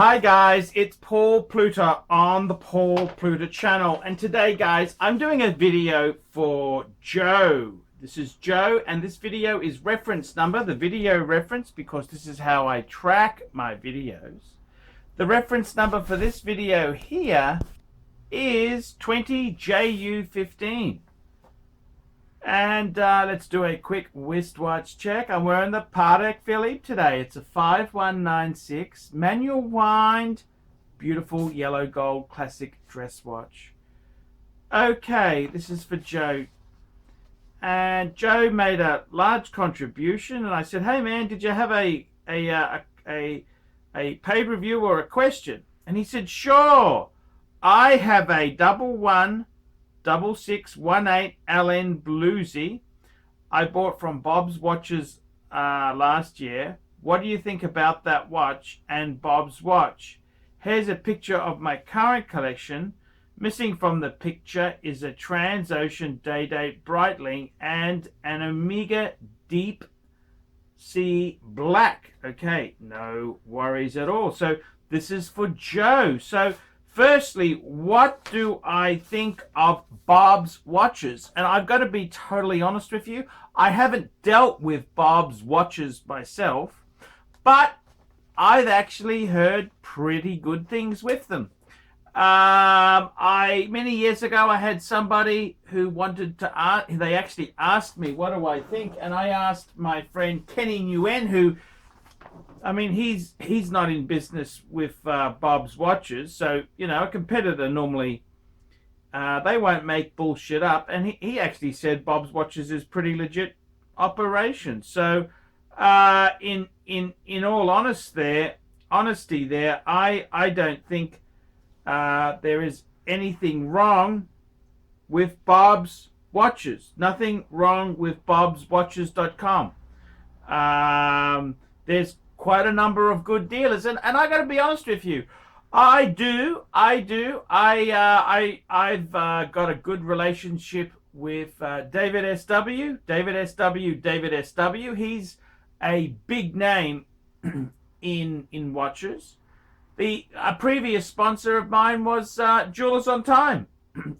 Hi guys, it's Paul Pluta on the Paul Pluta channel, and today guys I'm doing a video for Joe. This is Joe, and this video is reference number, the video reference, because this is how I track my videos. The reference number for this video here is 20JU15. And let's do a quick wristwatch check. I'm wearing the Patek Philippe today. It's a 5196 manual wind, beautiful yellow gold classic dress watch. Okay, this is for Joe. And Joe made a large contribution, and I said, "Hey man, did you have a paid review or a question?" And he said, "Sure. I have a 116618 LN Bluesy I bought from Bob's Watches last year. What do you think about that watch and Bob's watch? Here's a picture of my current collection. Missing from the picture is a Transocean Day-Date Breitling and an Omega Deep Sea Black." Okay, no worries at all. So this is for Joe. So firstly, what do I think of Bob's watches? And I've got to be totally honest with you. I haven't dealt with Bob's watches myself, but I've actually heard pretty good things with them. Many years ago, I had somebody who wanted to they actually asked me, what do I think? And I asked my friend Kenny Nguyen, who, I mean, he's not in business with Bob's watches, so, you know, a competitor normally, they won't make bullshit up, and he actually said Bob's watches is pretty legit operation. So, in all honesty there, I don't think there is anything wrong with Bob's watches. Nothing wrong with bobswatches.com. There's quite a number of good dealers, and I got to be honest with you, I've got a good relationship with DavidSW. He's a big name in watches. A previous sponsor of mine was Jewelers on Time,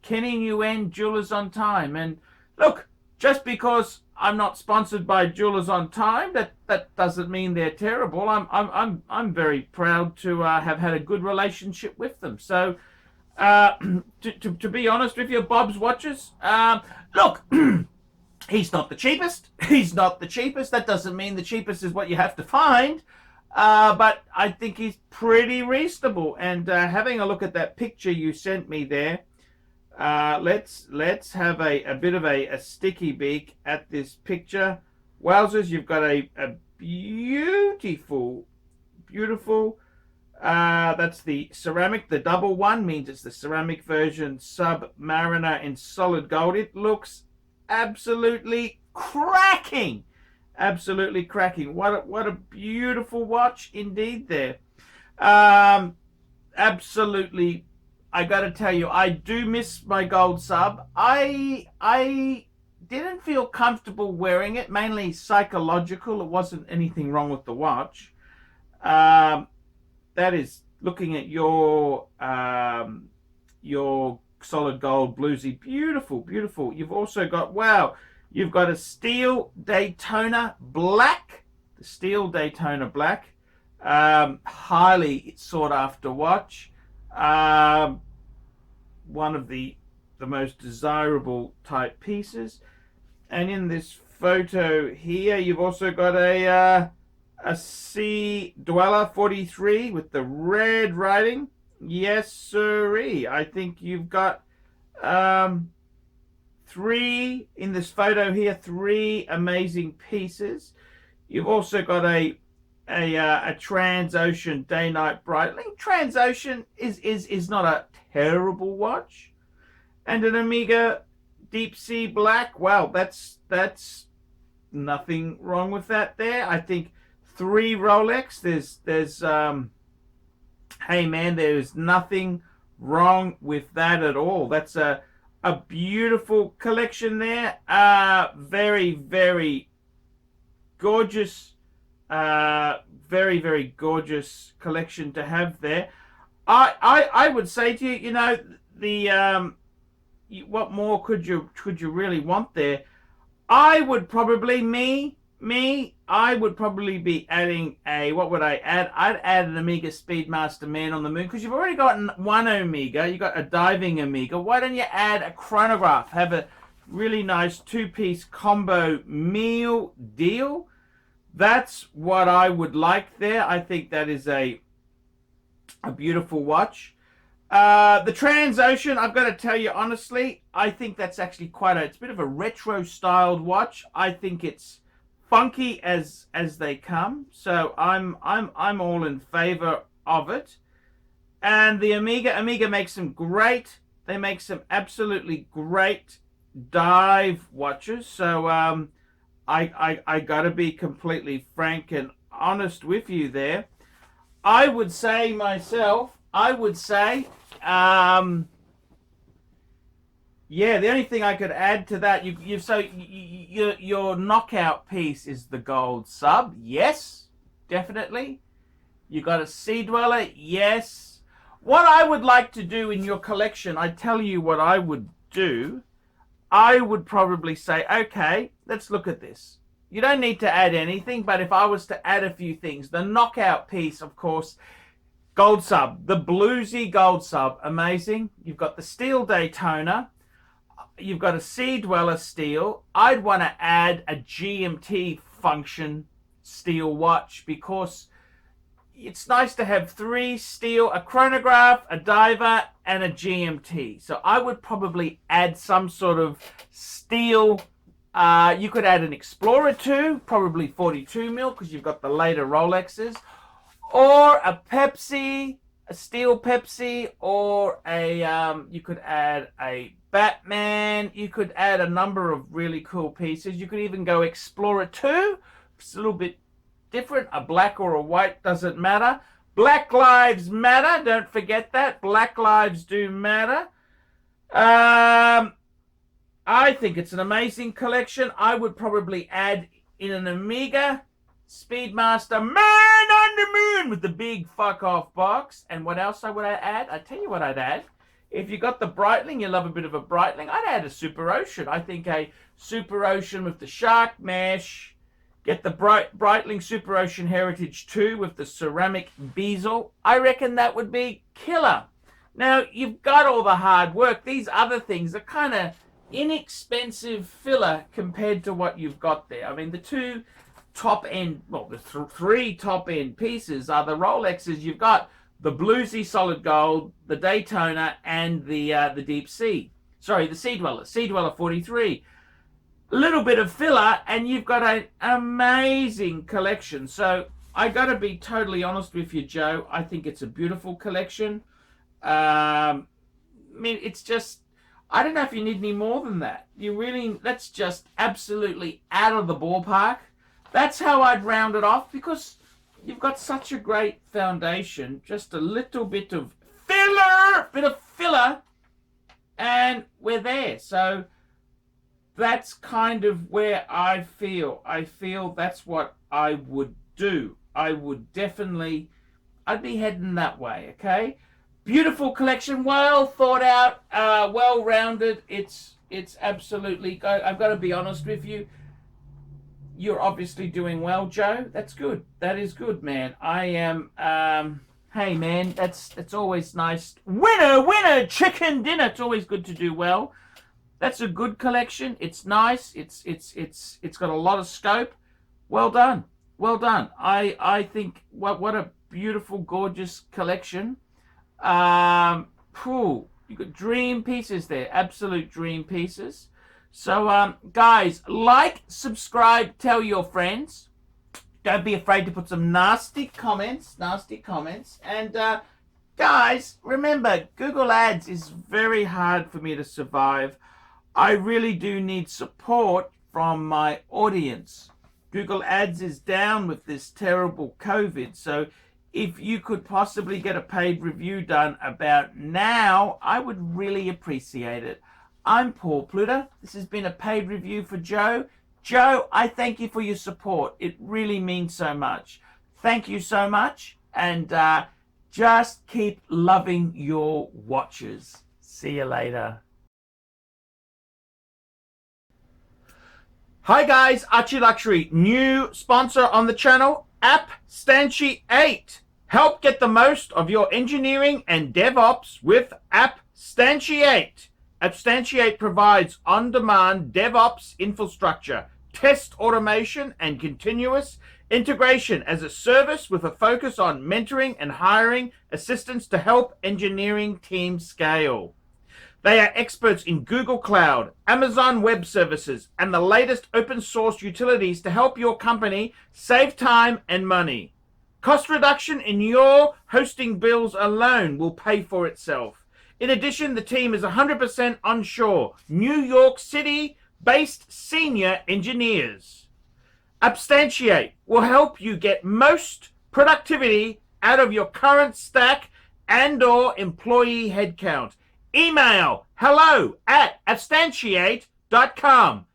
Kenny Nguyen, Jewelers on Time. And look, just because I'm not sponsored by Jewelers on Time, that doesn't mean they're terrible. I'm very proud to have had a good relationship with them. So to be honest with you, Bob's watches, look, he's not the cheapest. He's not the cheapest. That doesn't mean the cheapest is what you have to find. But I think he's pretty reasonable. And having a look at that picture you sent me there, let's have a bit of a sticky beak at this picture. Wowzers, you've got a beautiful, that's the ceramic. The double one means it's the ceramic version, Submariner in solid gold. It looks absolutely cracking. Absolutely cracking. What a beautiful watch indeed there. Absolutely, I got to tell you, I do miss my gold sub. I didn't feel comfortable wearing it, mainly psychological. It wasn't anything wrong with the watch. That is looking at your solid gold bluesy. Beautiful, beautiful. You've also got, wow, you've got a steel Daytona black. The steel Daytona black. Highly sought after watch. One of the most desirable type pieces. And in this photo here, you've also got a Sea Dweller 43 with the red writing. Yes, sirree. I think you've got three in this photo here, three amazing pieces. You've also got a Transocean Day-Night Breitling. Transocean is not a terrible watch. And an Omega Deep Sea Black. Well, that's nothing wrong with that there. I think three Rolex. There's hey man, there's nothing wrong with that at all. That's a beautiful collection there. Very, very gorgeous Very, very gorgeous collection to have there. I would say to you, you know, the what more could you really want there? I would probably I would probably be adding a, what would I add? I'd add an Omega Speedmaster Man on the Moon, because you've already got one Omega, you got a diving Omega. Why don't you add a chronograph? Have a really nice two-piece combo meal deal. That's what I would like there. I think that is a beautiful watch. The Transocean, I've got to tell you honestly, I think that's actually it's a bit of a retro styled watch. I think it's funky as they come, so I'm all in favor of it. And the Omega makes some great, they make some absolutely great dive watches. So I gotta be completely frank and honest with you there. I would say myself, yeah, the only thing I could add to that, your knockout piece is the gold sub. Yes, definitely. You got a Sea Dweller. Yes. What I would like to do in your collection, I tell you what I would do. I would probably say, okay, let's look at this. You don't need to add anything, but if I was to add a few things, the knockout piece, of course, gold sub, the bluesy gold sub, amazing. You've got the steel Daytona. You've got a Sea Dweller steel. I'd want to add a GMT function steel watch, because it's nice to have three steel, a chronograph, a diver, and a GMT. So I would probably add some sort of steel. You could add an Explorer 2, probably 42 mil, because you've got the later Rolexes, or a Pepsi, a steel Pepsi, or a you could add a Batman. You could add a number of really cool pieces. You could even go Explorer 2. It's a little bit different. A black or a white, doesn't matter. Black lives matter. Don't forget that. Black lives do matter. I think it's an amazing collection. I would probably add in an Omega Speedmaster Man on the Moon with the big fuck off box. And what else would I add? I tell you what I'd add. If you got the Breitling, you love a bit of a Breitling, I'd add a Super Ocean. I think a Super Ocean with the shark mesh. Get the Breitling Super Ocean Heritage 2 with the ceramic bezel. I reckon that would be killer. Now, you've got all the hard work. These other things are kind of inexpensive filler compared to what you've got there. I mean, the two top end, well, the three top end pieces are the Rolexes. You've got the bluesy solid gold, the Daytona, and the Deep Sea. Sorry, the Sea Dweller. Sea Dweller 43. A little bit of filler, and you've got an amazing collection. So I got to be totally honest with you, Joe. I think it's a beautiful collection. I mean, it's just, I don't know if you need any more than that. That's just absolutely out of the ballpark. That's how I'd round it off, because you've got such a great foundation. Just a little bit of filler, and we're there. So that's kind of where I feel. I feel that's what I would do. I would definitely, I'd be heading that way, okay? Beautiful collection, well thought out, well rounded. It's absolutely, I've got to be honest with you. You're obviously doing well, Joe. That's good. That is good, man. I am, hey man, that's always nice. Winner, chicken dinner. It's always good to do well. That's a good collection. It's nice. It's got a lot of scope. Well done. Well done. I think what a beautiful, gorgeous collection. You got dream pieces there. Absolute dream pieces. So guys, like, subscribe, tell your friends. Don't be afraid to put some nasty comments. And guys, remember, Google Ads is very hard for me to survive. I really do need support from my audience. Google Ads is down with this terrible COVID. So if you could possibly get a paid review done about now, I would really appreciate it. I'm Paul Pluta. This has been a paid review for Joe. Joe, I thank you for your support. It really means so much. Thank you so much. And just keep loving your watches. See you later. Hi guys, ArchieLuxury, new sponsor on the channel, APPSTANTIATE. Help get the most of your engineering and DevOps with APPSTANTIATE. APPSTANTIATE provides on-demand DevOps infrastructure, test automation, and continuous integration as a service with a focus on mentoring and hiring assistants to help engineering teams scale. They are experts in Google Cloud, Amazon Web Services, and the latest open source utilities to help your company save time and money. Cost reduction in your hosting bills alone will pay for itself. In addition, the team is 100% onshore, New York City-based senior engineers. APPSTANTIATE will help you get most productivity out of your current stack and/or employee headcount. Email hello@appstantiate.com.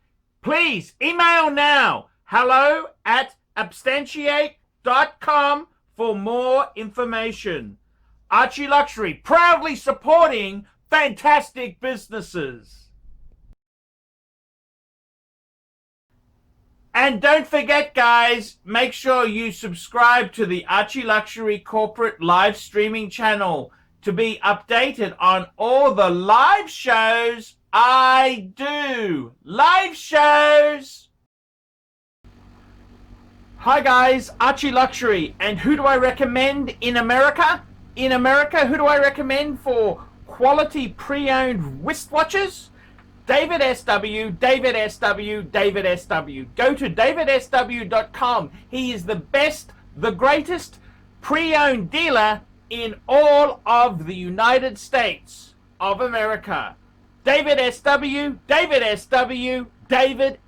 Please email now hello@appstantiate.com for more information. ArchieLuxury, proudly supporting fantastic businesses. And don't forget, guys, make sure you subscribe to the ArchieLuxury corporate live streaming channel to be updated on all the live shows I do. Live shows! Hi guys, ArchieLuxury, and who do I recommend in America? In America, who do I recommend for quality pre-owned wristwatches? DavidSW, DavidSW, DavidSW. Go to DavidSW.com. He is the best, the greatest pre-owned dealer in all of the United States of America. DavidSW, DavidSW, DavidSW.